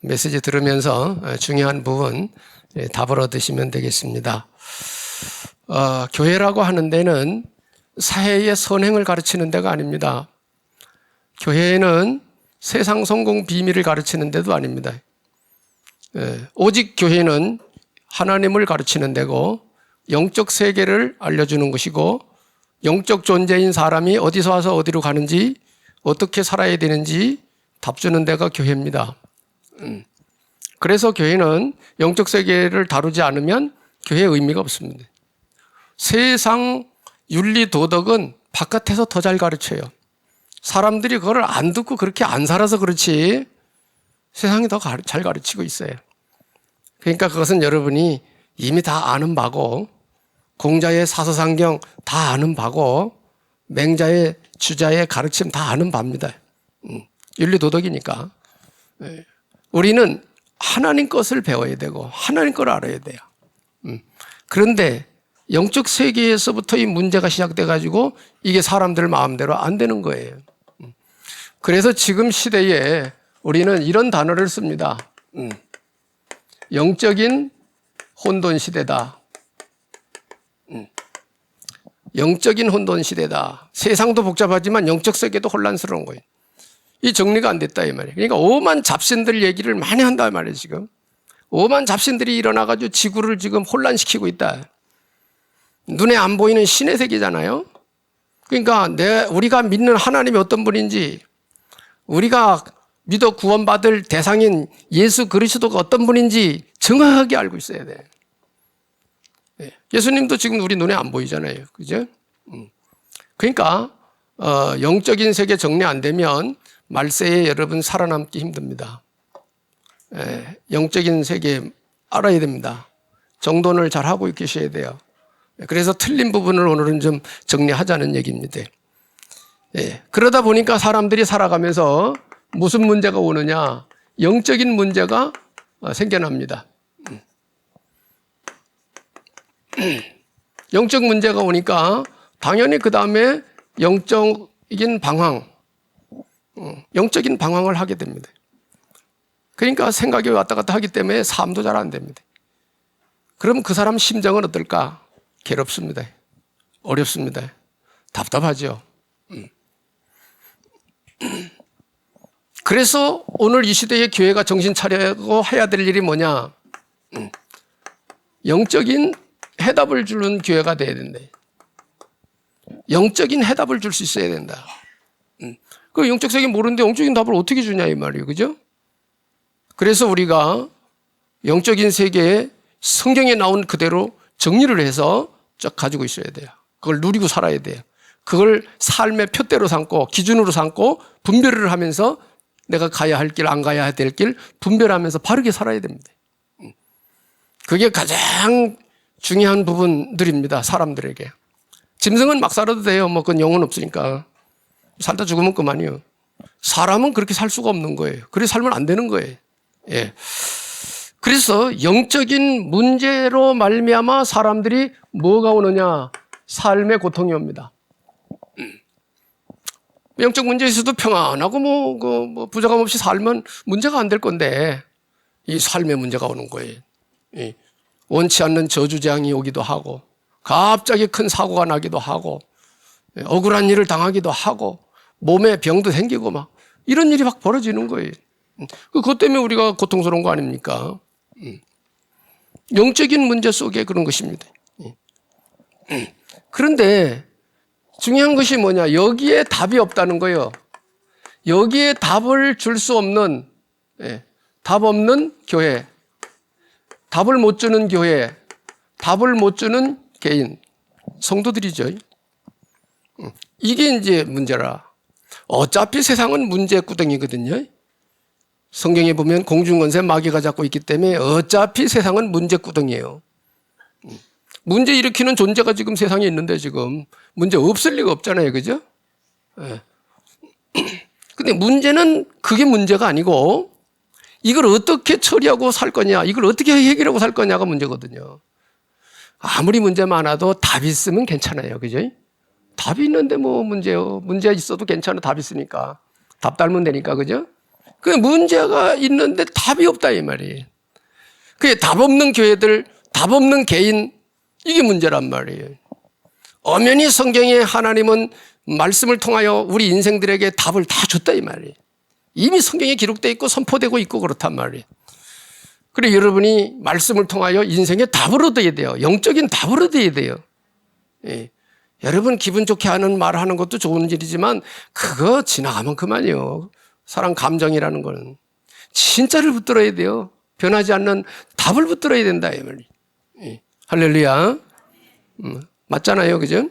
메시지 들으면서 중요한 부분 답을 얻으시면 되겠습니다. 교회라고 하는 데는 사회의 선행을 가르치는 데가 아닙니다. 교회는 세상 성공 비밀을 가르치는 데도 아닙니다. 오직 교회는 하나님을 가르치는 데고 영적 세계를 알려주는 것이고 영적 존재인 사람이 어디서 와서 어디로 가는지 어떻게 살아야 되는지 답 주는 데가 교회입니다. 그래서 교회는 영적 세계를 다루지 않으면 교회의 의미가 없습니다. 세상 윤리 도덕은 바깥에서 더 잘 가르쳐요. 사람들이 그걸 안 듣고 그렇게 안 살아서 그렇지 세상이 더 잘 가르치고 있어요. 그러니까 그것은 여러분이 이미 다 아는 바고 공자의 사서상경 다 아는 바고 맹자의 주자의 가르침 다 아는 바입니다. 윤리 도덕이니까. 우리는 하나님 것을 배워야 되고 하나님 걸 알아야 돼요. 그런데 영적 세계에서부터 이 문제가 시작돼 가지고 이게 사람들 마음대로 안 되는 거예요. 그래서 지금 시대에 우리는 이런 단어를 씁니다. 영적인 혼돈 시대다. 영적인 혼돈 시대다. 세상도 복잡하지만 영적 세계도 혼란스러운 거예요. 이 정리가 안 됐다 이 말이에요. 그러니까 오만 잡신들 얘기를 많이 한다 이 말이에요. 지금 오만 잡신들이 일어나가지고 지구를 지금 혼란시키고 있다. 눈에 안 보이는 신의 세계잖아요. 그러니까 우리가 믿는 하나님이 어떤 분인지, 우리가 믿어 구원받을 대상인 예수 그리스도가 어떤 분인지 정확하게 알고 있어야 돼. 예수님도 지금 우리 눈에 안 보이잖아요. 그죠? 그러니까 영적인 세계 정리 안 되면 말세에 여러분 살아남기 힘듭니다. 영적인 세계 알아야 됩니다. 정돈을 잘 하고 계셔야 돼요. 그래서 틀린 부분을 오늘은 좀 정리하자는 얘기입니다. 그러다 보니까 사람들이 살아가면서 무슨 문제가 오느냐? 영적인 문제가 생겨납니다. 영적 문제가 오니까 당연히 그 다음에 영적인 방황, 영적인 방황을 하게 됩니다. 그러니까 생각이 왔다 갔다 하기 때문에 삶도 잘 안 됩니다. 그럼 그 사람 심정은 어떨까? 괴롭습니다. 어렵습니다. 답답하죠. 그래서 오늘 이 시대의 교회가 정신 차리고 해야 될 일이 뭐냐? 영적인 해답을 주는 교회가 돼야 된다. 영적인 해답을 줄 수 있어야 된다. 그 영적 세계 모르는데 영적인 답을 어떻게 주냐 이 말이에요. 그죠? 그래서 우리가 영적인 세계에 성경에 나온 그대로 정리를 해서 쫙 가지고 있어야 돼요. 그걸 누리고 살아야 돼요. 그걸 삶의 표대로 삼고 기준으로 삼고 분별을 하면서 내가 가야 할 길, 안 가야 될 길 분별하면서 바르게 살아야 됩니다. 그게 가장 중요한 부분들입니다. 사람들에게. 짐승은 막 살아도 돼요. 뭐 그건 영혼 없으니까. 살다 죽으면 그만이요. 사람은 그렇게 살 수가 없는 거예요. 그래서 살면 안 되는 거예요. 그래서 영적인 문제로 말미암아 사람들이 뭐가 오느냐? 삶의 고통이 옵니다. 영적 문제에서도 평안하고 뭐 부족함 없이 살면 문제가 안 될 건데 이 삶의 문제가 오는 거예요. 원치 않는 저주재앙이 오기도 하고 갑자기 큰 사고가 나기도 하고 억울한 일을 당하기도 하고 몸에 병도 생기고 막 이런 일이 막 벌어지는 거예요. 그것 때문에 우리가 고통스러운 거 아닙니까? 영적인 문제 속에 그런 것입니다. 그런데 중요한 것이 뭐냐? 여기에 답이 없다는 거예요. 여기에 답을 줄 수 없는, 답 없는 교회, 답을 못 주는 교회, 답을 못 주는 개인, 성도들이죠. 이게 이제 문제라. 어차피 세상은 문제구덩이거든요. 성경에 보면 공중권세 마귀가 잡고 있기 때문에 어차피 세상은 문제구덩이에요. 문제 일으키는 존재가 지금 세상에 있는데 지금 문제 없을 리가 없잖아요. 그죠? 근데 문제는 그게 문제가 아니고 이걸 어떻게 처리하고 살 거냐, 이걸 어떻게 해결하고 살 거냐가 문제거든요. 아무리 문제 많아도 답이 있으면 괜찮아요. 그죠? 답이 있는데 뭐 문제요. 문제 있어도 괜찮아. 답 있으니까. 답 달면 되니까. 그죠? 그 문제가 있는데 답이 없다 이 말이에요. 그게 답 없는 교회들, 답 없는 개인, 이게 문제란 말이에요. 엄연히 성경에 하나님은 말씀을 통하여 우리 인생들에게 답을 다 줬다 이 말이에요. 이미 성경에 기록되어 있고 선포되고 있고 그렇단 말이에요. 그래 여러분이 말씀을 통하여 인생의 답을 얻어야 돼요. 영적인 답을 얻어야 돼요. 예. 여러분 기분 좋게 하는 말 하는 것도 좋은 일이지만 그거 지나가면 그만이요. 사람 감정이라는 거는 진짜를 붙들어야 돼요. 변하지 않는 답을 붙들어야 된다 이 말이에요. 예. 할렐루야. 맞잖아요, 그죠?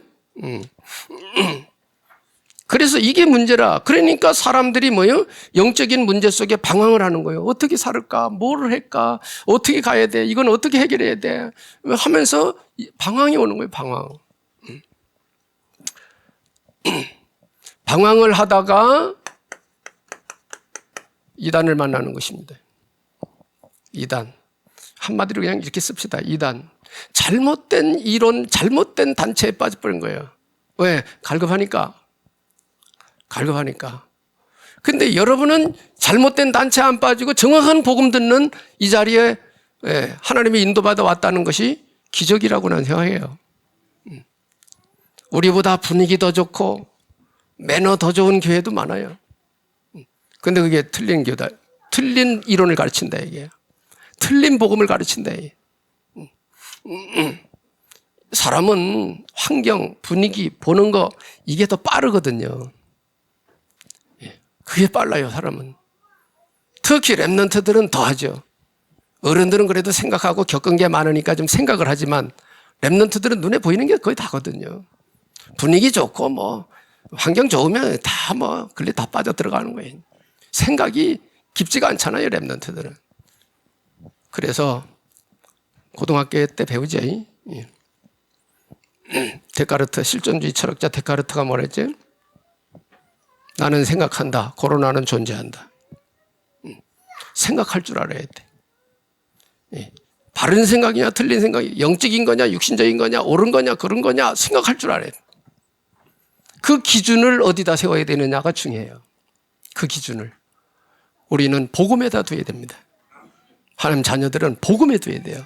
그래서 이게 문제라. 그러니까 사람들이 뭐요? 영적인 문제 속에 방황을 하는 거예요. 어떻게 살을까? 뭐를 할까? 어떻게 가야 돼? 이건 어떻게 해결해야 돼? 하면서 방황이 오는 거예요, 방황. 방황을 하다가 이단을 만나는 것입니다. 이단. 한마디로 그냥 이렇게 씁시다. 이단. 잘못된 이론, 잘못된 단체에 빠져버린 거예요. 왜? 갈급하니까. 근데 여러분은 잘못된 단체에 안 빠지고 정확한 복음 듣는 이 자리에 하나님의 인도받아 왔다는 것이 기적이라고 난 생각해요. 우리보다 분위기 더 좋고 매너 더 좋은 교회도 많아요. 근데 그게 틀린 교다. 틀린 이론을 가르친다 이게. 틀린 복음을 가르친다 이게. 사람은 환경, 분위기 보는 거 이게 더 빠르거든요. 그게 빨라요, 사람은. 특히 랩런트들은 더 하죠. 어른들은 그래도 생각하고 겪은 게 많으니까 좀 생각을 하지만 랩런트들은 눈에 보이는 게 거의 다거든요. 분위기 좋고 뭐 환경 좋으면 다 뭐 글리 다 빠져 들어가는 거예요. 생각이 깊지가 않잖아요, 랩런트들은. 그래서 고등학교 때 배우지. 데카르트, 실존주의 철학자 데카르트가 뭐랬지? 나는 생각한다. 코로나는 존재한다. 생각할 줄 알아야 돼. 바른 생각이냐 틀린 생각이 영적인 거냐 육신적인 거냐 옳은 거냐 그런 거냐 생각할 줄 알아야 돼. 그 기준을 어디다 세워야 되느냐가 중요해요. 그 기준을. 우리는 복음에다 둬야 됩니다. 하나님 자녀들은 복음에 둬야 돼요.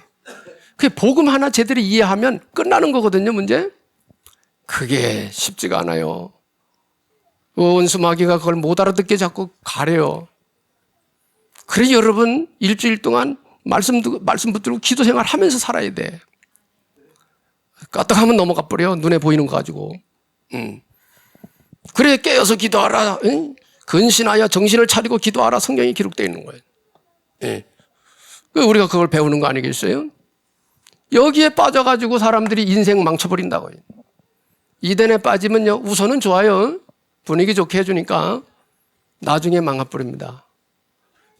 그 복음 하나 제대로 이해하면 끝나는 거거든요, 문제. 그게 쉽지가 않아요. 원수 마귀가 그걸 못 알아듣게 자꾸 가려요. 그래서 여러분 일주일 동안 말씀 붙들고 기도 생활 하면서 살아야 돼. 까딱하면 넘어가 버려. 눈에 보이는 거 가지고. 그래 깨어서 기도하라. 응? 근신하여 정신을 차리고 기도하라. 성경이 기록되어 있는 거예요. 예. 우리가 그걸 배우는 거 아니겠어요? 여기에 빠져가지고 사람들이 인생 망쳐버린다고요. 이단에 빠지면요 우선은 좋아요. 분위기 좋게 해주니까 나중에 망해버립니다.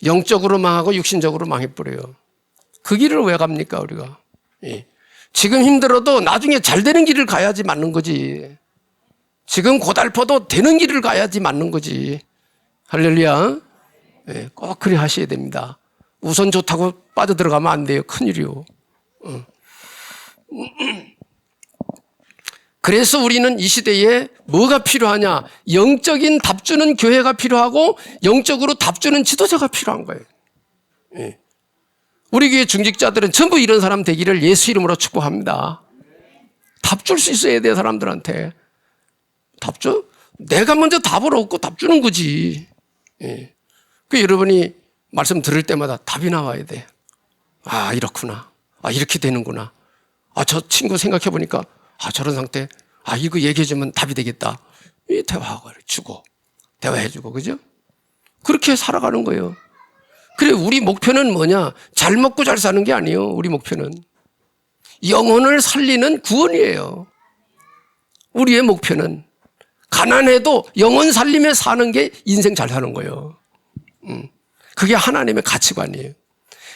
영적으로 망하고 육신적으로 망해버려요. 그 길을 왜 갑니까 우리가? 예. 지금 힘들어도 나중에 잘 되는 길을 가야지 맞는 거지. 지금 고달퍼도 되는 길을 가야지 맞는 거지. 할렐루야. 예. 꼭 그래 하셔야 됩니다. 우선 좋다고 빠져들어가면 안 돼요. 큰일이요. 그래서 우리는 이 시대에 뭐가 필요하냐? 영적인 답주는 교회가 필요하고 영적으로 답주는 지도자가 필요한 거예요. 예. 우리 교회 중직자들은 전부 이런 사람 되기를 예수 이름으로 축복합니다. 답줄 수 있어야 돼 사람들한테. 답주? 내가 먼저 답을 얻고 답주는 거지. 예. 그 여러분이 말씀 들을 때마다 답이 나와야 돼. 아 이렇구나. 아 이렇게 되는구나. 아 저 친구 생각해 보니까 아 저런 상태. 아 이거 얘기해 주면 답이 되겠다. 이 대화를 주고 대화해 주고 그죠? 그렇게 살아가는 거예요. 그래 우리 목표는 뭐냐? 잘 먹고 잘 사는 게 아니에요. 우리 목표는 영혼을 살리는 구원이에요. 우리의 목표는 가난해도 영혼 살리며 사는 게 인생 잘 사는 거예요. 그게 하나님의 가치관이에요.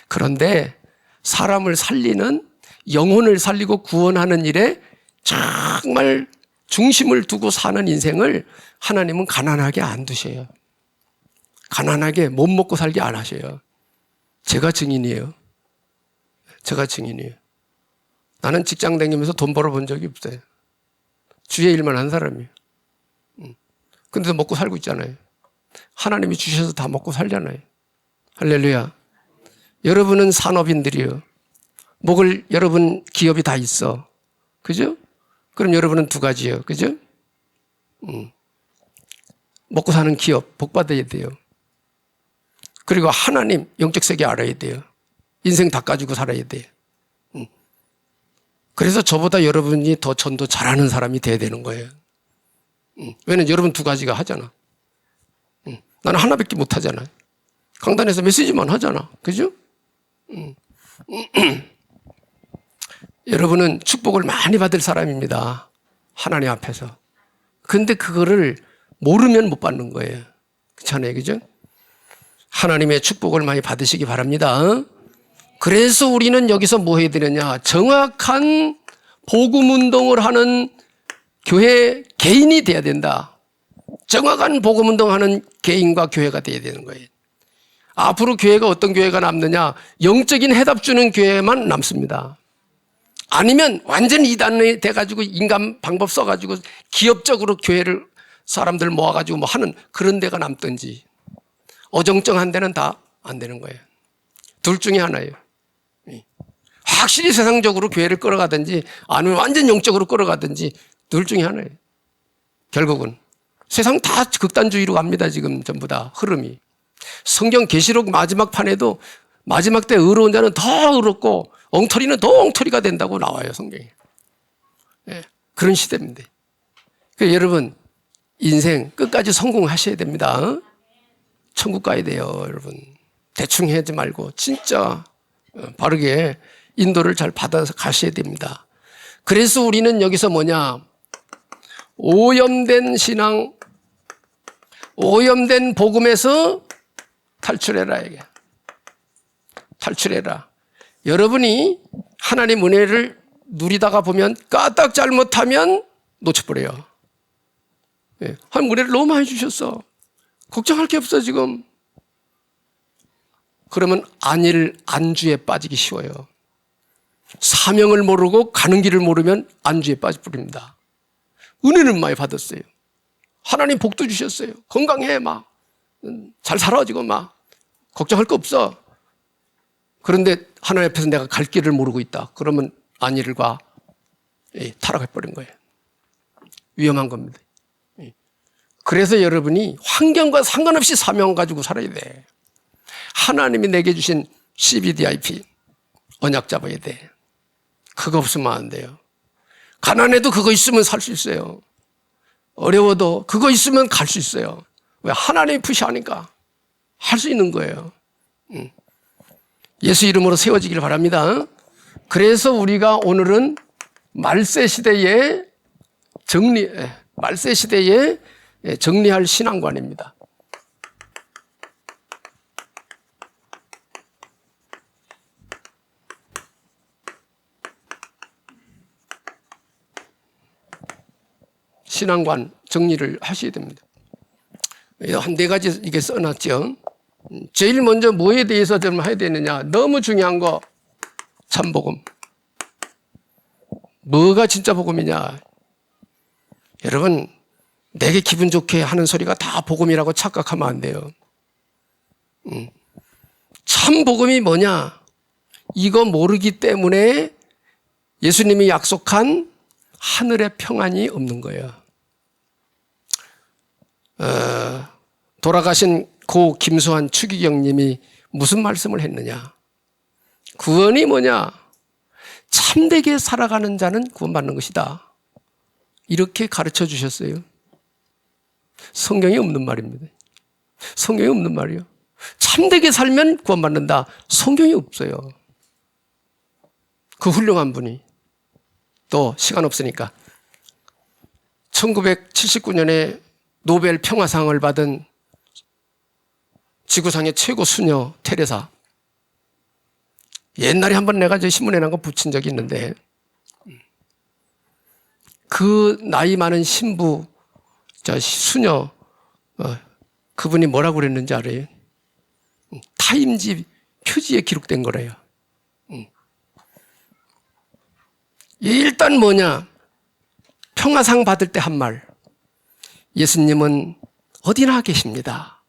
그런데 사람을 살리는 영혼을 살리고 구원하는 일에 정말 중심을 두고 사는 인생을 하나님은 가난하게 안 두셔요. 가난하게 못 먹고 살게 안 하셔요. 제가 증인이에요. 제가 증인이에요. 나는 직장 다니면서 돈 벌어본 적이 없어요. 주의 일만 한 사람이에요. 근데도 먹고 살고 있잖아요. 하나님이 주셔서 다 먹고 살잖아요. 할렐루야. 여러분은 산업인들이요. 목을 여러분 기업이 다 있어. 그죠? 그럼 여러분은 두 가지요. 그죠? 먹고 사는 기업 복 받아야 돼요. 그리고 하나님 영적 세계 알아야 돼요. 인생 다 가지고 살아야 돼요. 그래서 저보다 여러분이 더 전도 잘하는 사람이 돼야 되는 거예요. 왜냐면 여러분 두 가지가 하잖아. 나는 하나밖에 못 하잖아. 강단에서 메시지만 하잖아. 그죠? 여러분은 축복을 많이 받을 사람입니다. 하나님 앞에서. 근데 그거를 모르면 못 받는 거예요. 그렇잖아요. 그죠? 하나님의 축복을 많이 받으시기 바랍니다. 그래서 우리는 여기서 뭐 해야 되느냐? 정확한 복음 운동을 하는 교회 개인이 돼야 된다. 정확한 복음 운동하는 개인과 교회가 돼야 되는 거예요. 앞으로 교회가 어떤 교회가 남느냐? 영적인 해답 주는 교회만 남습니다. 아니면 완전히 이단이 돼가지고 인간 방법 써가지고 기업적으로 교회를 사람들 모아가지고 뭐 하는 그런 데가 남든지 어정쩡한 데는 다 안 되는 거예요. 둘 중에 하나예요. 확실히 세상적으로 교회를 끌어가든지 아니면 완전 영적으로 끌어가든지 둘 중에 하나예요. 결국은 세상 다 극단주의로 갑니다. 지금 전부 다 흐름이. 성경 계시록 마지막 판에도 마지막 때 의로운 자는 더 의롭고 엉터리는 더 엉터리가 된다고 나와요. 성경에. 네, 그런 시대입니다. 그러니까 여러분 인생 끝까지 성공하셔야 됩니다. 천국 가야 돼요. 여러분. 대충 하지 말고 진짜 바르게 인도를 잘 받아서 가셔야 됩니다. 그래서 우리는 여기서 뭐냐? 오염된 신앙, 오염된 복음에서 탈출해라. 이게. 탈출해라. 여러분이 하나님 은혜를 누리다가 보면 까딱 잘못하면 놓쳐버려요. 예. 하나님 은혜를 너무 많이 주셨어. 걱정할 게 없어 지금. 그러면 안주에 빠지기 쉬워요. 사명을 모르고 가는 길을 모르면 안주에 빠져버립니다. 은혜는 많이 받았어요. 하나님 복도 주셨어요. 건강해 막. 잘 살아 지금 막. 걱정할 거 없어. 그런데 하나님 앞에서 내가 갈 길을 모르고 있다. 그러면 안일과 타락해버린 거예요. 위험한 겁니다. 그래서 여러분이 환경과 상관없이 사명 가지고 살아야 돼. 하나님이 내게 주신 CBDIP 언약 잡아야 돼. 그거 없으면 안 돼요. 가난해도 그거 있으면 살 수 있어요. 어려워도 그거 있으면 갈 수 있어요. 왜? 하나님이 푸시하니까 할 수 있는 거예요. 예수 이름으로 세워지길 바랍니다. 그래서 우리가 오늘은 말세 시대에 정리할 신앙관입니다. 신앙관 정리를 하셔야 됩니다. 한 네 가지 이게 써놨죠. 제일 먼저 뭐에 대해서 좀 해야 되느냐. 너무 중요한 거 참복음. 뭐가 진짜 복음이냐. 여러분 내게 기분 좋게 하는 소리가 다 복음이라고 착각하면 안 돼요. 참 복음이 뭐냐. 이거 모르기 때문에 예수님이 약속한 하늘의 평안이 없는 거예요. 돌아가신 고 김수환 추기경님이 무슨 말씀을 했느냐. 구원이 뭐냐. 참되게 살아가는 자는 구원받는 것이다. 이렇게 가르쳐 주셨어요. 성경에 없는 말입니다. 성경에 없는 말이요. 참되게 살면 구원받는다. 성경이 없어요. 그 훌륭한 분이. 또 시간 없으니까 1979년에 노벨 평화상을 받은 지구상의 최고 수녀 테레사. 옛날에 한번 내가 저 신문에 난 거 붙인 적이 있는데 그 나이 많은 신부 저 수녀 그분이 뭐라고 그랬는지 알아요? 타임지 표지에 기록된 거래요. 일단 뭐냐? 평화상 받을 때 한 말. 예수님은 어디나 계십니다.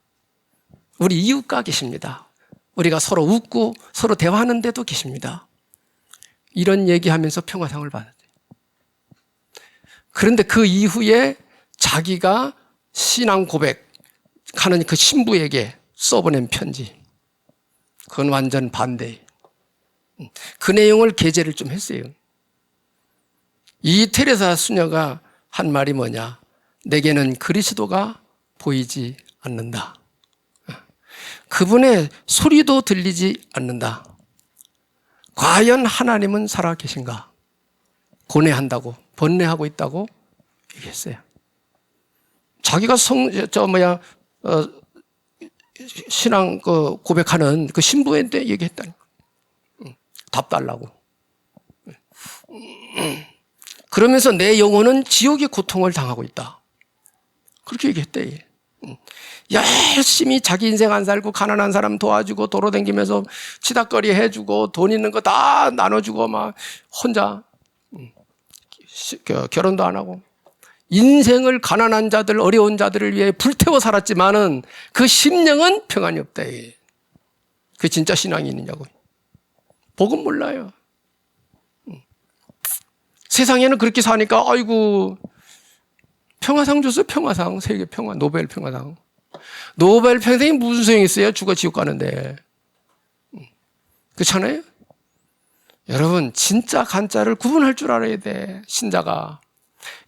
우리 이웃가 계십니다. 우리가 서로 웃고 서로 대화하는 데도 계십니다. 이런 얘기하면서 평화상을 받았대요. 그런데 그 이후에 자기가 신앙 고백하는 그 신부에게 써보낸 편지, 그건 완전 반대예요. 그 내용을 게재를 좀 했어요. 이 테레사 수녀가 한 말이 뭐냐? 내게는 그리스도가 보이지 않는다. 그분의 소리도 들리지 않는다. 과연 하나님은 살아 계신가? 고뇌한다고, 번뇌하고 있다고 얘기했어요. 자기가 신앙 고백하는 그 신부한테 얘기했다니까. 답 달라고. 그러면서 내 영혼은 지옥의 고통을 당하고 있다. 그렇게 얘기했대. 열심히 자기 인생 안 살고 가난한 사람 도와주고 도로 다니면서 치닥거리 해주고 돈 있는 거 다 나눠주고 막 혼자 결혼도 안 하고 인생을 가난한 자들, 어려운 자들을 위해 불태워 살았지만은 그 심령은 평안이 없다. 그 진짜 신앙이 있느냐고. 복은 몰라요. 세상에는 그렇게 사니까 아이고 평화상 줬어요. 평화상. 세계 평화, 노벨 평화상. 노벨 평화상이 무슨 소용이 있어요? 죽어 지옥 가는데. 그렇잖아요? 여러분 진짜 간짜를 구분할 줄 알아야 돼. 신자가.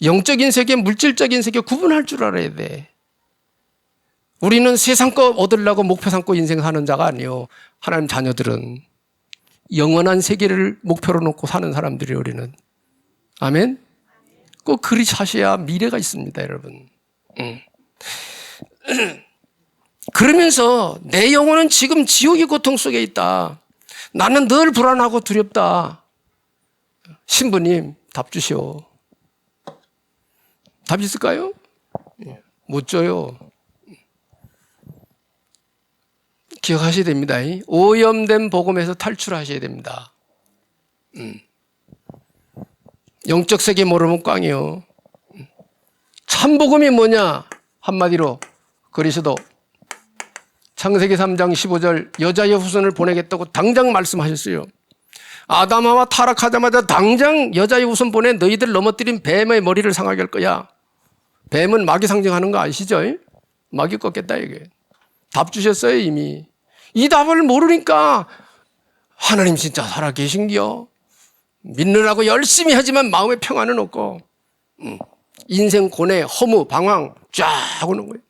영적인 세계, 물질적인 세계 구분할 줄 알아야 돼. 우리는 세상 거 얻으려고 목표 삼고 인생 사는 자가 아니요. 하나님 자녀들은 영원한 세계를 목표로 놓고 사는 사람들이 우리는. 아멘? 꼭 그리 사셔야 미래가 있습니다, 여러분. 그러면서 내 영혼은 지금 지옥의 고통 속에 있다. 나는 늘 불안하고 두렵다. 신부님, 답 주시오. 답 있을까요? 못 줘요. 기억하셔야 됩니다. 오염된 복음에서 탈출하셔야 됩니다. 영적 세계 모르면 꽝이요. 참 복음이 뭐냐? 한마디로 그리스도. 창세기 3장 15절 여자의 후손을 보내겠다고 당장 말씀하셨어요. 아담하와 타락하자마자 당장 여자의 후손 보내 너희들 넘어뜨린 뱀의 머리를 상하게 할 거야. 뱀은 마귀 상징하는 거 아시죠? 마귀 꺾겠다 이게. 답 주셨어요 이미. 이 답을 모르니까 하나님 진짜 살아 계신겨? 믿느라고 열심히 하지만 마음의 평안은 없고 인생 고뇌, 허무, 방황 쫙 오는 거예요.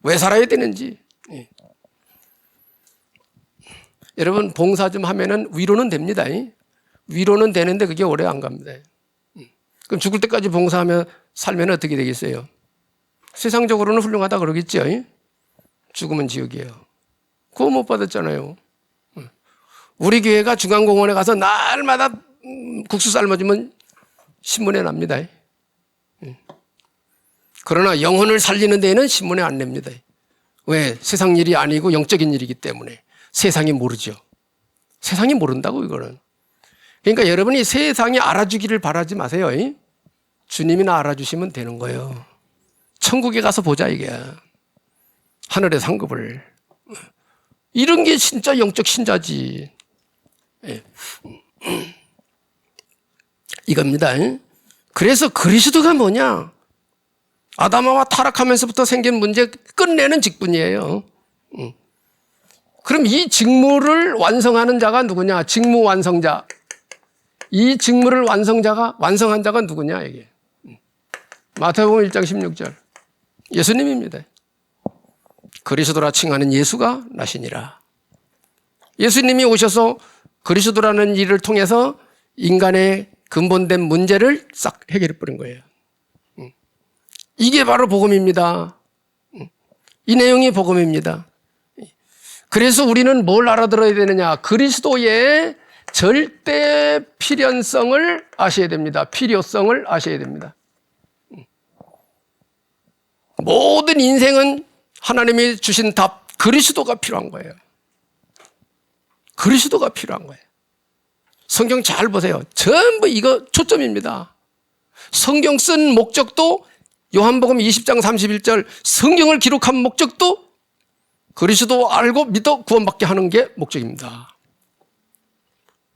왜 살아야 되는지. 여러분 봉사 좀 하면은 위로는 됩니다. 위로는 되는데 그게 오래 안 갑니다. 그럼 죽을 때까지 봉사하며 살면 어떻게 되겠어요? 세상적으로는 훌륭하다 그러겠죠. 죽으면 지옥이에요. 그거 못 받았잖아요. 우리 교회가 중앙공원에 가서 날마다 국수 삶아주면 신문에 납니다. 그러나 영혼을 살리는 데에는 신문에 안 냅니다. 왜? 세상 일이 아니고 영적인 일이기 때문에. 세상이 모르죠. 세상이 모른다고 이거는. 그러니까 여러분이 세상이 알아주기를 바라지 마세요. 주님이나 알아주시면 되는 거예요. 천국에 가서 보자 이게. 하늘의 상급을. 이런 게 진짜 영적 신자지. 이겁니다. 그래서 그리스도가 뭐냐? 아담하와 타락하면서부터 생긴 문제 끝내는 직분이에요. 그럼 이 직무를 완성하는 자가 누구냐? 직무 완성자. 이 직무를 완성한 자가 누구냐? 이게. 마태복음 1장 16절. 예수님입니다. 그리스도라 칭하는 예수가 나시니라. 예수님이 오셔서 그리스도라는 일을 통해서 인간의 근본된 문제를 싹 해결해 버린 거예요. 이게 바로 복음입니다. 이 내용이 복음입니다. 그래서 우리는 뭘 알아들어야 되느냐? 그리스도의 절대 필연성을 아셔야 됩니다. 필요성을 아셔야 됩니다. 모든 인생은 하나님이 주신 답, 그리스도가 필요한 거예요. 그리스도가 필요한 거예요. 성경 잘 보세요. 전부 이거 초점입니다. 성경 쓴 목적도 요한복음 20장 31절 성경을 기록한 목적도 그리스도 알고 믿어 구원받게 하는 게 목적입니다.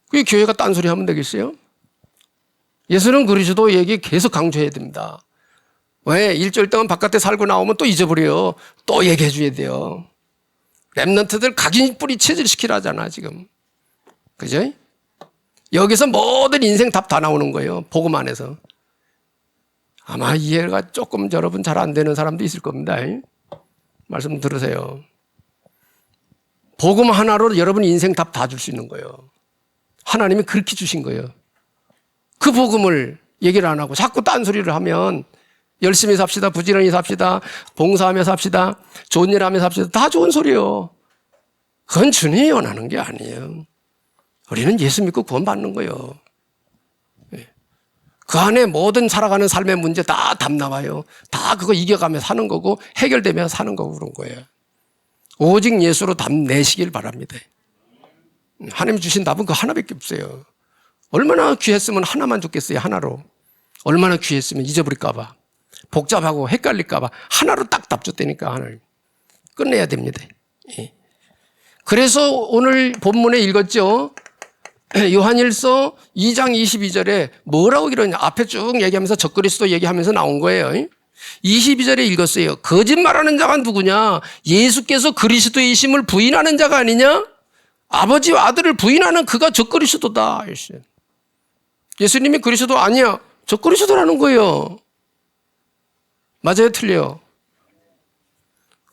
그게 교회가 딴소리 하면 되겠어요? 예수는 그리스도 얘기 계속 강조해야 됩니다. 왜? 일주일 동안 바깥에 살고 나오면 또 잊어버려요. 또 얘기해 줘야 돼요. 랩런트들 각인 뿌리 체질시키라잖아 지금. 그죠? 여기서 모든 인생 답 다 나오는 거예요. 복음 안에서. 아마 이해가 조금 여러분 잘 안 되는 사람도 있을 겁니다. 말씀 들으세요. 복음 하나로 여러분 인생 답 다 줄 수 있는 거예요. 하나님이 그렇게 주신 거예요. 그 복음을 얘기를 안 하고 자꾸 딴소리를 하면 열심히 삽시다, 부지런히 삽시다, 봉사하며 삽시다, 좋은 일 하며 삽시다. 다 좋은 소리예요. 그건 주님이 원하는 게 아니에요. 우리는 예수 믿고 구원받는 거예요. 그 안에 모든 살아가는 삶의 문제 다 답 나와요. 다 그거 이겨가며 사는 거고 해결되며 사는 거고 그런 거예요. 오직 예수로 답 내시길 바랍니다. 하나님 주신 답은 그 하나밖에 없어요. 얼마나 귀했으면 하나만 줬겠어요. 하나로. 얼마나 귀했으면 잊어버릴까 봐. 복잡하고 헷갈릴까 봐 하나로 딱 답 줬다니까 하나님. 끝내야 됩니다. 그래서 오늘 본문에 읽었죠. 요한일서 2장 22절에 뭐라고 이러냐. 앞에 쭉 얘기하면서 적그리스도 얘기하면서 나온 거예요. 22절에 읽었어요. 거짓말하는 자가 누구냐? 예수께서 그리스도이심을 부인하는 자가 아니냐? 아버지와 아들을 부인하는 그가 적그리스도다. 예수님이 그리스도 아니야. 적그리스도라는 거예요. 맞아요? 틀려요?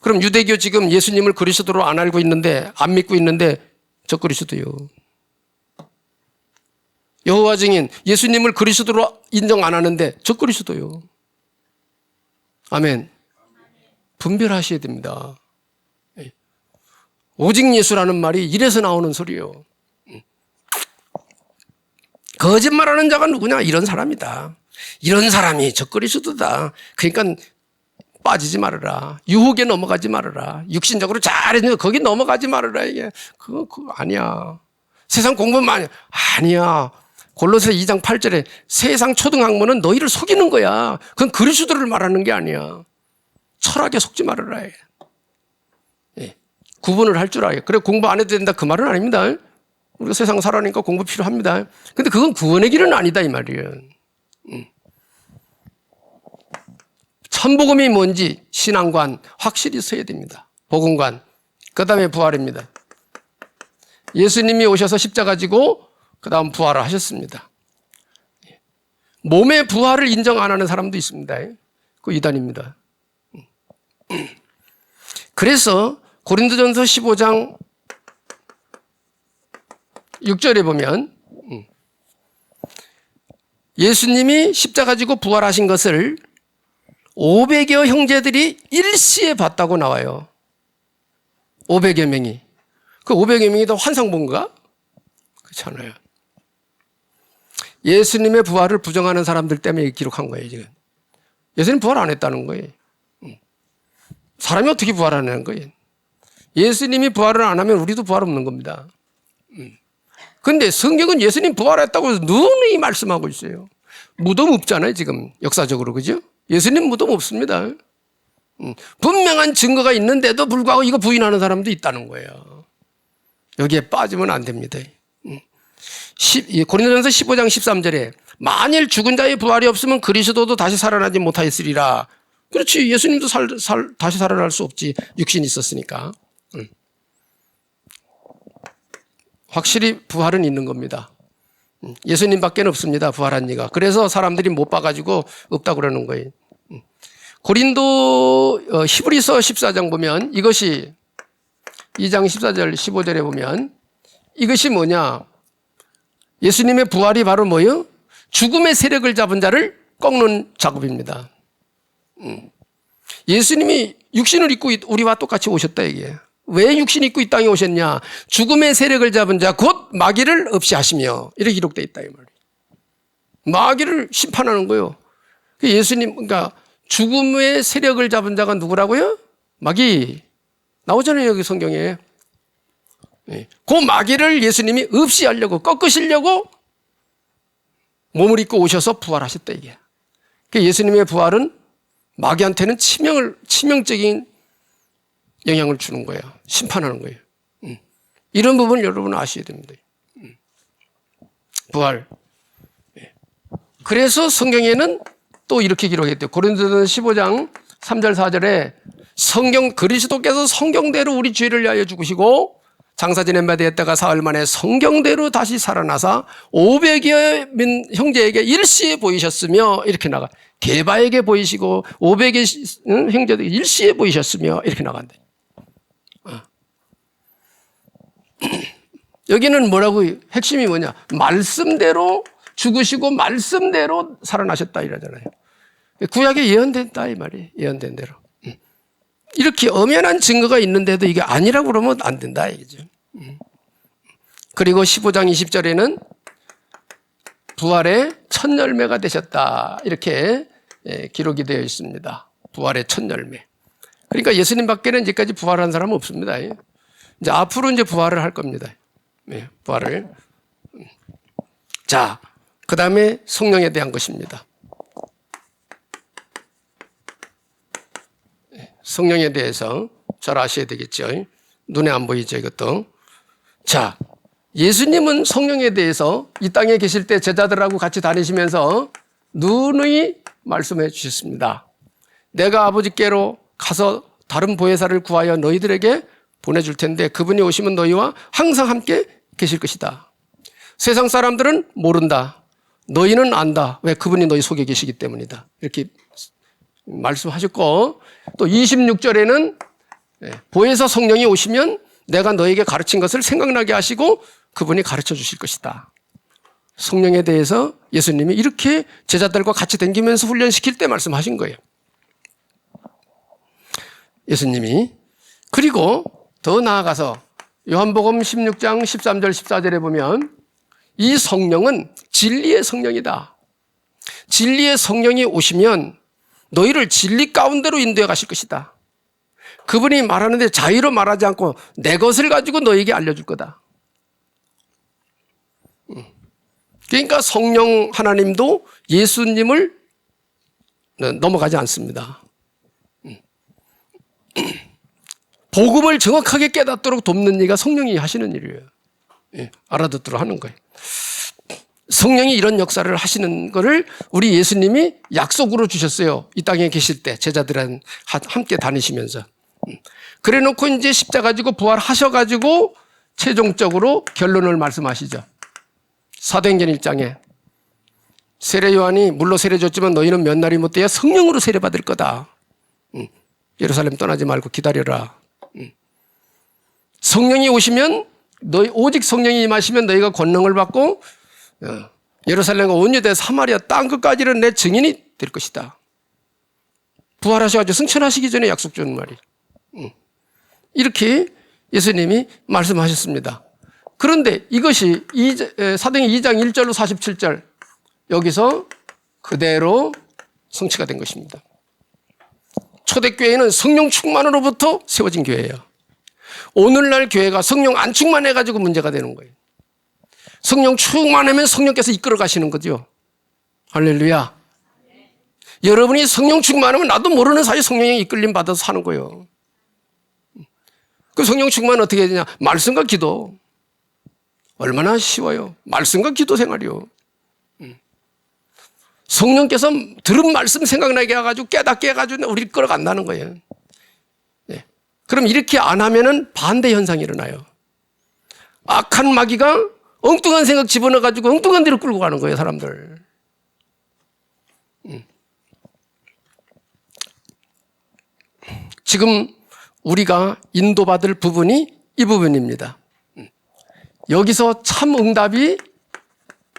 그럼 유대교 지금 예수님을 그리스도로 안 알고 있는데 안 믿고 있는데 적그리스도요. 여호와 증인 예수님을 그리스도로 인정 안 하는데 적그리스도요. 아멘. 분별하셔야 됩니다. 오직 예수라는 말이 이래서 나오는 소리예요. 거짓말하는 자가 누구냐? 이런 사람이다. 이런 사람이 적그리스도다. 그러니까 빠지지 말아라. 유혹에 넘어가지 말아라. 육신적으로 잘했는데 거기 넘어가지 말아라. 이게 그거 아니야. 세상 공부는 많이 아니야. 골로새 2장 8절에 세상 초등학문은 너희를 속이는 거야. 그건 그리스도를 말하는 게 아니야. 철학에 속지 말아라. 예. 구분을 할 줄 알아요. 그래 공부 안 해도 된다 그 말은 아닙니다. 우리가 세상 살아니까 공부 필요합니다. 근데 그건 구원의 길은 아니다 이 말이에요. 천복음이 뭔지 신앙관 확실히 서야 됩니다. 복음관. 그 다음에 부활입니다. 예수님이 오셔서 십자가 지고 그 다음 부활을 하셨습니다. 몸의 부활을 인정 안 하는 사람도 있습니다. 그 이단입니다. 그래서 고린도전서 15장 6절에 보면 예수님이 십자가 지고 부활하신 것을 500여 형제들이 일시에 봤다고 나와요. 500여 명이. 그 500여 명이 다 환상 본가? 그렇잖아요. 예수님의 부활을 부정하는 사람들 때문에 기록한 거예요, 지금. 예수님 부활 안 했다는 거예요. 사람이 어떻게 부활하는 거예요? 예수님이 부활을 안 하면 우리도 부활 없는 겁니다. 근데 성경은 예수님 부활했다고 누누이 말씀하고 있어요. 무덤 없잖아요, 지금. 역사적으로, 그죠? 예수님 무덤 없습니다. 분명한 증거가 있는데도 불구하고 이거 부인하는 사람도 있다는 거예요. 여기에 빠지면 안 됩니다. 고린도전서 15장 13절에 만일 죽은 자의 부활이 없으면 그리스도도 다시 살아나지 못하였으리라. 그렇지. 예수님도 다시 살아날 수 없지. 육신이 있었으니까. 확실히 부활은 있는 겁니다. 예수님밖에 없습니다. 부활한 이가. 그래서 사람들이 못 봐가지고 없다고 그러는 거예요. 히브리서 14장 보면 이것이 2장 14절 15절에 보면 이것이 뭐냐? 예수님의 부활이 바로 뭐예요? 죽음의 세력을 잡은 자를 꺾는 작업입니다. 예수님이 육신을 입고 우리와 똑같이 오셨다 이게. 왜 육신 입고 이 땅에 오셨냐? 죽음의 세력을 잡은 자 곧 마귀를 없이 하시며 이렇게 기록되어 있다 이 말이에요. 마귀를 심판하는 거예요. 예수님 그러니까 죽음의 세력을 잡은 자가 누구라고요? 마귀. 나오잖아요 여기 성경에. 그 마귀를 예수님이 없이 하려고 꺾으시려고 몸을 입고 오셔서 부활하셨다 이게. 예수님의 부활은 마귀한테는 치명적인 영향을 주는 거예요. 심판하는 거예요. 이런 부분을 여러분 아셔야 됩니다. 부활. 그래서 성경에는 또 이렇게 기록했대요. 고린도전서 15장 3절 4절에 성경 그리스도께서 성경대로 우리 죄를 위하여 죽으시고 장사 지낸 바 되었다가 사흘 만에 성경대로 다시 살아나사 500여 형제에게 일시에 보이셨으며 이렇게 나가. 게바에게 보이시고 500의 형제들 일시에 보이셨으며 이렇게 나간대. 여기는 뭐라고 핵심이 뭐냐? 말씀대로 죽으시고 말씀대로 살아나셨다 이러잖아요. 구약에 예언된다 이 말이에요. 예언된 대로. 이렇게 엄연한 증거가 있는데도 이게 아니라고 그러면 안 된다 이거죠. 그리고 15장 20절에는 부활의 첫 열매가 되셨다 이렇게 기록이 되어 있습니다. 부활의 첫 열매. 그러니까 예수님 밖에는 이제까지 부활한 사람은 없습니다. 이제 앞으로 이제 부활을 할 겁니다. 부활을. 자, 그 다음에 성령에 대한 것입니다. 성령에 대해서 잘 아셔야 되겠죠. 눈에 안 보이죠, 이것도. 자, 예수님은 성령에 대해서 이 땅에 계실 때 제자들하고 같이 다니시면서 누누이 말씀해 주셨습니다. 내가 아버지께로 가서 다른 보혜사를 구하여 너희들에게 보내줄 텐데 그분이 오시면 너희와 항상 함께 계실 것이다. 세상 사람들은 모른다. 너희는 안다. 왜? 그분이 너희 속에 계시기 때문이다. 이렇게 말씀하셨고 또 26절에는 보혜사 성령이 오시면 내가 너에게 가르친 것을 생각나게 하시고 그분이 가르쳐 주실 것이다. 성령에 대해서 예수님이 이렇게 제자들과 같이 다니면서 훈련시킬 때 말씀하신 거예요. 예수님이. 그리고 더 나아가서 요한복음 16장 13절 14절에 보면 이 성령은 진리의 성령이다. 진리의 성령이 오시면 너희를 진리 가운데로 인도해 가실 것이다. 그분이 말하는데 자의로 말하지 않고 내 것을 가지고 너에게 알려줄 거다. 그러니까 성령 하나님도 예수님을 넘어가지 않습니다. 복음을 정확하게 깨닫도록 돕는 일이 성령이 하시는 일이에요. 알아듣도록 하는 거예요. 성령이 이런 역사를 하시는 거를 우리 예수님이 약속으로 주셨어요. 이 땅에 계실 때 제자들은 함께 다니시면서. 그래 놓고 이제 십자가 지고 부활하셔가지고 최종적으로 결론을 말씀하시죠. 사도행전 1장에 세례 요한이 물로 세례 줬지만 너희는 몇 날이 못 돼야 성령으로 세례 받을 거다. 예루살렘 떠나지 말고 기다려라. 성령이 오시면 너희 오직 성령이 임하시면 너희가 권능을 받고 예루살렘과 온 유대 사마리아 땅 끝까지는 내 증인이 될 것이다. 부활하셔가지고 승천하시기 전에 약속 주는 말이. 이렇게 예수님이 말씀하셨습니다. 그런데 이것이 사도행전 2장 1절로 47절 여기서 그대로 성취가 된 것입니다. 초대교회는 성령 충만으로부터 세워진 교회예요. 오늘날 교회가 성령 안 충만해가지고 문제가 되는 거예요. 성령 충만하면 성령께서 이끌어 가시는 거죠. 할렐루야. 여러분이 성령 충만하면 나도 모르는 사이에 성령의 이끌림 받아서 사는 거예요. 그 성령 충만은 어떻게 해야 되냐? 말씀과 기도. 얼마나 쉬워요. 말씀과 기도 생활이요. 성령께서 들은 말씀 생각나게 해가지고 깨닫게 해가지고 우리를 끌어간다는 거예요. 네. 그럼 이렇게 안 하면은 반대 현상이 일어나요. 악한 마귀가 엉뚱한 생각 집어넣어가지고 엉뚱한 데로 끌고 가는 거예요, 사람들. 지금 우리가 인도받을 부분이 이 부분입니다. 여기서 참 응답이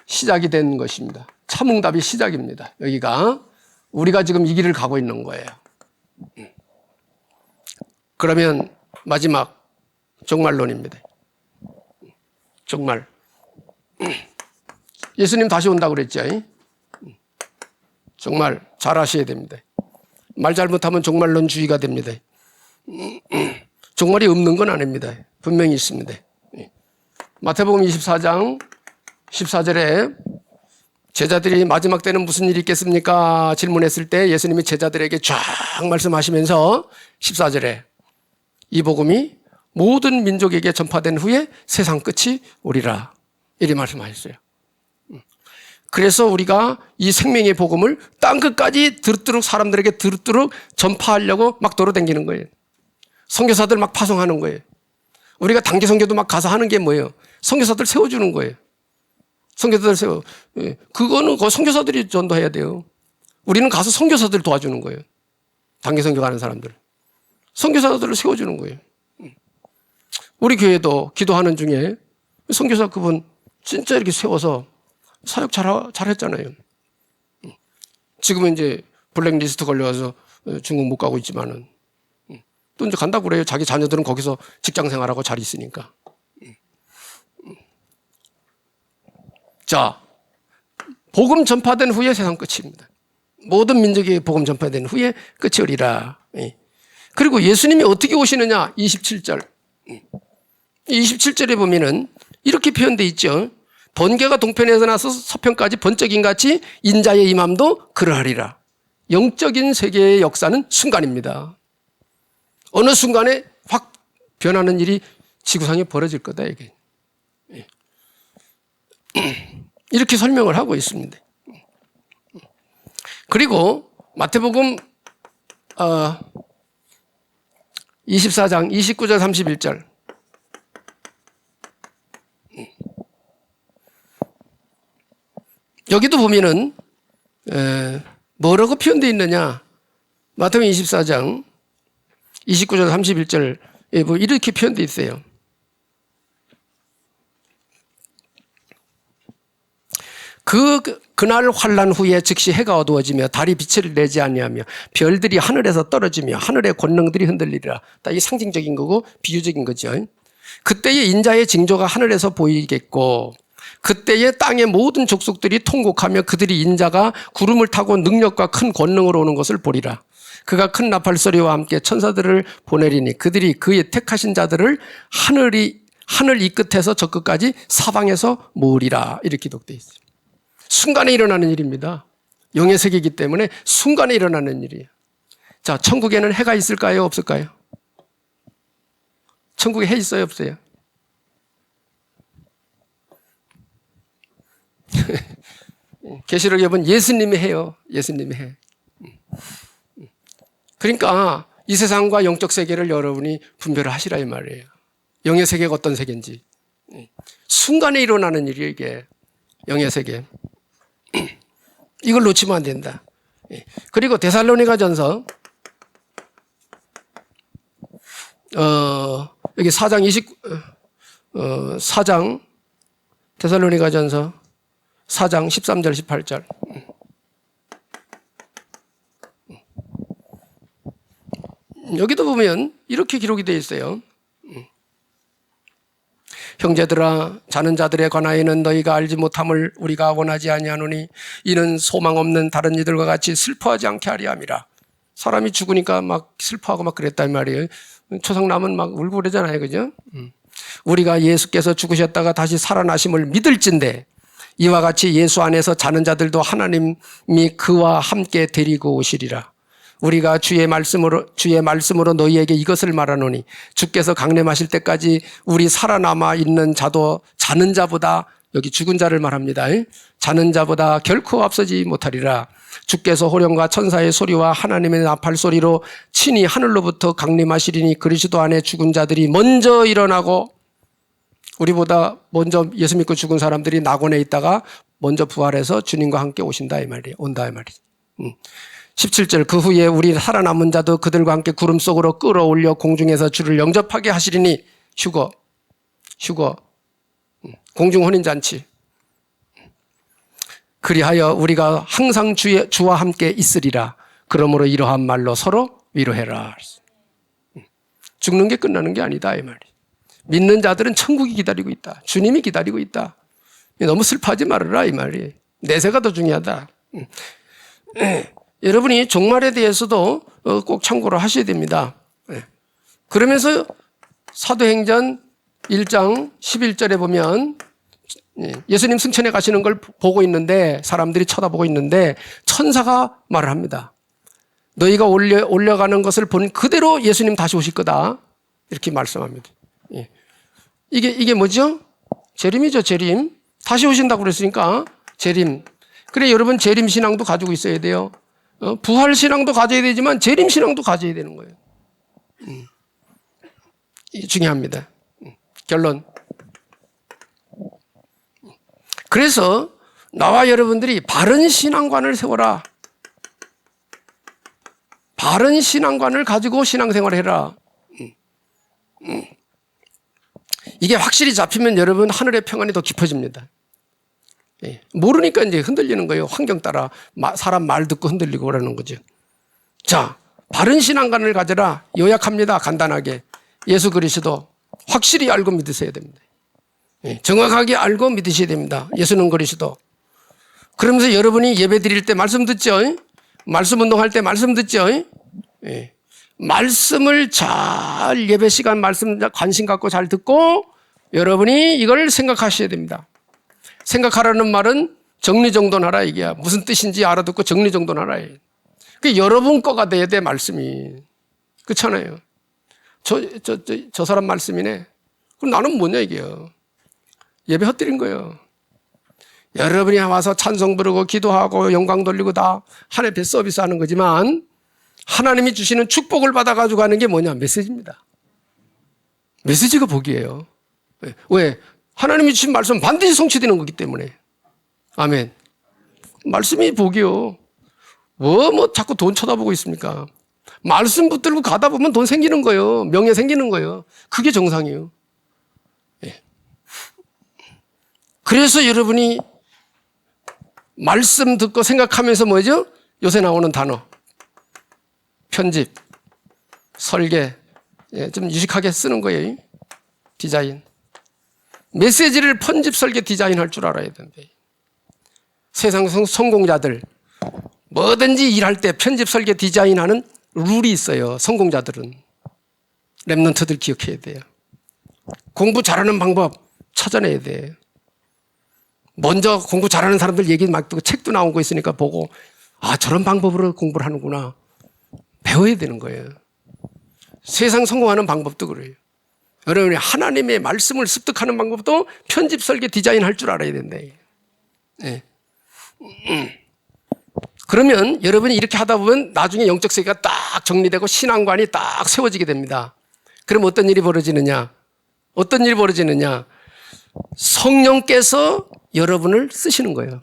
시작이 된 것입니다. 참 응답이 시작입니다. 여기가 우리가 지금 이 길을 가고 있는 거예요. 그러면 마지막 종말론입니다. 종말. 예수님 다시 온다고 그랬죠. 정말 잘 아셔야 됩니다. 말 잘못하면 종말론주의가 됩니다. 종말이 없는 건 아닙니다. 분명히 있습니다. 마태복음 24장 14절에 제자들이 마지막 때는 무슨 일이 있겠습니까? 질문했을 때 예수님이 제자들에게 쫙 말씀하시면서 14절에 이 복음이 모든 민족에게 전파된 후에 세상 끝이 오리라. 이렇게 말씀하셨어요. 그래서 우리가 이 생명의 복음을 땅끝까지 들도록 사람들에게 들도록 전파하려고 막 돌아다니는 거예요. 선교사들 막 파송하는 거예요. 우리가 단기 선교도 막 가서 하는 게 뭐예요? 선교사들 세워주는 거예요. 선교사들 세워. 그거는 그 선교사들이 전도해야 돼요. 우리는 가서 선교사들 도와주는 거예요. 단기 선교 가는 사람들. 선교사들을 세워주는 거예요. 우리 교회도 기도하는 중에 선교사 그분 진짜 이렇게 세워서 사역 잘했잖아요. 지금은 이제 블랙리스트 걸려서 중국 못 가고 있지만은 또 이제 간다고 그래요. 자기 자녀들은 거기서 직장 생활하고 잘 있으니까. 자, 복음 전파된 후에 세상 끝입니다. 모든 민족이 복음 전파된 후에 끝이 오리라. 그리고 예수님이 어떻게 오시느냐? 27절. 27절에 보면은 이렇게 표현되어 있죠. 번개가 동편에서 나서 서편까지 번쩍임 같이 인자의 임함도 그러하리라. 영적인 세계의 역사는 순간입니다. 어느 순간에 확 변하는 일이 지구상에 벌어질 거다 이게. 이렇게 설명을 하고 있습니다. 그리고 마태복음 24장 29절 31절. 여기도 보면은 뭐라고 표현되어 있느냐? 마태복음 24장 29절 31절에 뭐 이렇게 표현되어 있어요. 그날 환난 후에 즉시 해가 어두워지며 달이 빛을 내지 아니하며 별들이 하늘에서 떨어지며 하늘의 권능들이 흔들리리라. 이 상징적인 거고 비유적인 거죠. 그때에 인자의 징조가 하늘에서 보이겠고 그때에 땅의 모든 족속들이 통곡하며 그들이 인자가 구름을 타고 능력과 큰 권능으로 오는 것을 보리라. 그가 큰 나팔 소리와 함께 천사들을 보내리니 그들이 그의 택하신 자들을 하늘 이 끝에서 저 끝까지 사방에서 모으리라. 이렇게 기록되어 있어요. 순간에 일어나는 일입니다. 영의 세계이기 때문에 순간에 일어나는 일이에요. 자, 천국에는 해가 있을까요? 없을까요? 천국에 해 있어요? 없어요? 계시록에 보면 예수님이 해요. 예수님이 해. 그러니까 이 세상과 영적 세계를 여러분이 분별을 하시라 이 말이에요. 영의 세계가 어떤 세계인지. 순간에 일어나는 일이에요, 이게. 영의 세계. 이걸 놓치면 안 된다. 그리고 데살로니가전서 여기 4장 데살로니가전서 4장 13절 18절. 여기도 보면 이렇게 기록이 되어 있어요. 형제들아 자는 자들에 관하여는 너희가 알지 못함을 우리가 원하지 아니하노니 이는 소망 없는 다른 이들과 같이 슬퍼하지 않게 하려 함이라. 사람이 죽으니까 막 슬퍼하고 막 그랬단 말이에요. 초상남은 막 울고 그러잖아요. 그죠? 우리가 예수께서 죽으셨다가 다시 살아나심을 믿을진대 이와 같이 예수 안에서 자는 자들도 하나님이 그와 함께 데리고 오시리라. 우리가 주의 말씀으로 너희에게 이것을 말하노니 주께서 강림하실 때까지 우리 살아남아 있는 자도 자는 자보다, 여기 죽은 자를 말합니다. 자는 자보다 결코 앞서지 못하리라. 주께서 호령과 천사의 소리와 하나님의 나팔 소리로 친히 하늘로부터 강림하시리니 그리스도 안에 죽은 자들이 먼저 일어나고, 우리보다 먼저 예수 믿고 죽은 사람들이 낙원에 있다가 먼저 부활해서 주님과 함께 오신다 이 말이에요. 온다 이 말이죠. 17절 그 후에 우리 살아남은 자도 그들과 함께 구름 속으로 끌어올려 공중에서 주를 영접하게 하시리니 휴거 공중 혼인잔치. 그리하여 우리가 항상 주와 함께 있으리라. 그러므로 이러한 말로 서로 위로해라. 죽는 게 끝나는 게 아니다 이 말이에요. 믿는 자들은 천국이 기다리고 있다. 주님이 기다리고 있다. 너무 슬퍼하지 말아라 이 말이에요. 내세가 더 중요하다. 여러분이 종말에 대해서도 꼭 참고를 하셔야 됩니다. 그러면서 사도행전 1장 11절에 보면 예수님 승천해 가시는 걸 보고 있는데, 사람들이 쳐다보고 있는데 천사가 말을 합니다. 너희가 올려가는 것을 본 그대로 예수님 다시 오실 거다. 이렇게 말씀합니다. 예. 이게 뭐죠? 재림이죠, 재림. 다시 오신다고 그랬으니까 재림. 그래, 여러분 재림 신앙도 가지고 있어야 돼요. 부활 신앙도 가져야 되지만 재림 신앙도 가져야 되는 거예요. 이게 중요합니다. 결론. 그래서 나와 여러분들이 바른 신앙관을 세워라. 바른 신앙관을 가지고 신앙생활을 해라. 이게 확실히 잡히면 여러분 하늘의 평안이 더 깊어집니다. 모르니까 이제 흔들리는 거예요. 환경 따라 사람 말 듣고 흔들리고 그러는 거죠. 자, 바른 신앙관을 가져라. 요약합니다. 간단하게. 예수 그리스도 확실히 알고 믿으셔야 됩니다. 정확하게 알고 믿으셔야 됩니다. 예수는 그리스도. 그러면서 여러분이 예배 드릴 때 말씀 듣죠? 말씀 운동할 때 말씀 듣죠? 말씀을 잘 예배 시간 말씀 관심 갖고 잘 듣고 여러분이 이걸 생각하셔야 됩니다. 생각하라는 말은 정리정돈하라 이게야. 무슨 뜻인지 알아듣고 정리정돈하라. 그 여러분 거가 돼야 돼 말씀이. 그렇잖아요. 저 사람 말씀이네. 그럼 나는 뭐냐 이게요. 예배 헛들인 거예요. 여러분이 와서 찬송 부르고 기도하고 영광 돌리고 다 하나님 앞에 서비스하는 거지만 하나님이 주시는 축복을 받아가지고 가는 게 뭐냐? 메시지입니다. 메시지가 복이에요. 왜? 하나님이 주신 말씀 반드시 성취되는 거기 때문에. 아멘. 말씀이 복이요. 뭐 자꾸 돈 쳐다보고 있습니까? 말씀 붙들고 가다 보면 돈 생기는 거예요. 명예 생기는 거예요. 그게 정상이에요. 그래서 여러분이 말씀 듣고 생각하면서 뭐죠? 요새 나오는 단어. 편집, 설계, 좀 유식하게 쓰는 거예요. 디자인. 메시지를 편집, 설계, 디자인 할 줄 알아야 된대. 세상 성공자들, 뭐든지 일할 때 편집, 설계, 디자인하는 룰이 있어요. 성공자들은. 랩런트들 기억해야 돼요. 공부 잘하는 방법 찾아내야 돼요. 먼저 공부 잘하는 사람들 얘기 막 듣고 책도 나온 거 있으니까 보고 저런 방법으로 공부를 하는구나. 배워야 되는 거예요. 세상 성공하는 방법도 그래요. 여러분이 하나님의 말씀을 습득하는 방법도 편집, 설계, 디자인 할 줄 알아야 된다. 네. 그러면 여러분이 이렇게 하다 보면 나중에 영적 세계가 딱 정리되고 신앙관이 딱 세워지게 됩니다. 그럼 어떤 일이 벌어지느냐? 어떤 일이 벌어지느냐? 성령께서 여러분을 쓰시는 거예요.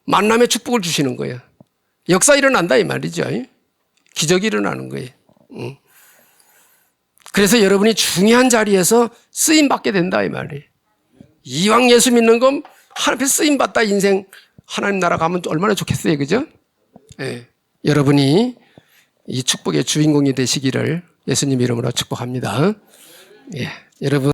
만남의 축복을 주시는 거예요. 역사 일어난다 이 말이죠. 기적이 일어나는 거예요. 그래서 여러분이 중요한 자리에서 쓰임받게 된다 이 말이에요. 이왕 예수 믿는 건 하나님 앞에 쓰임받다 인생 하나님 나라 가면 얼마나 좋겠어요. 그죠? 네. 여러분이 이 축복의 주인공이 되시기를 예수님 이름으로 축복합니다. 예. 여러분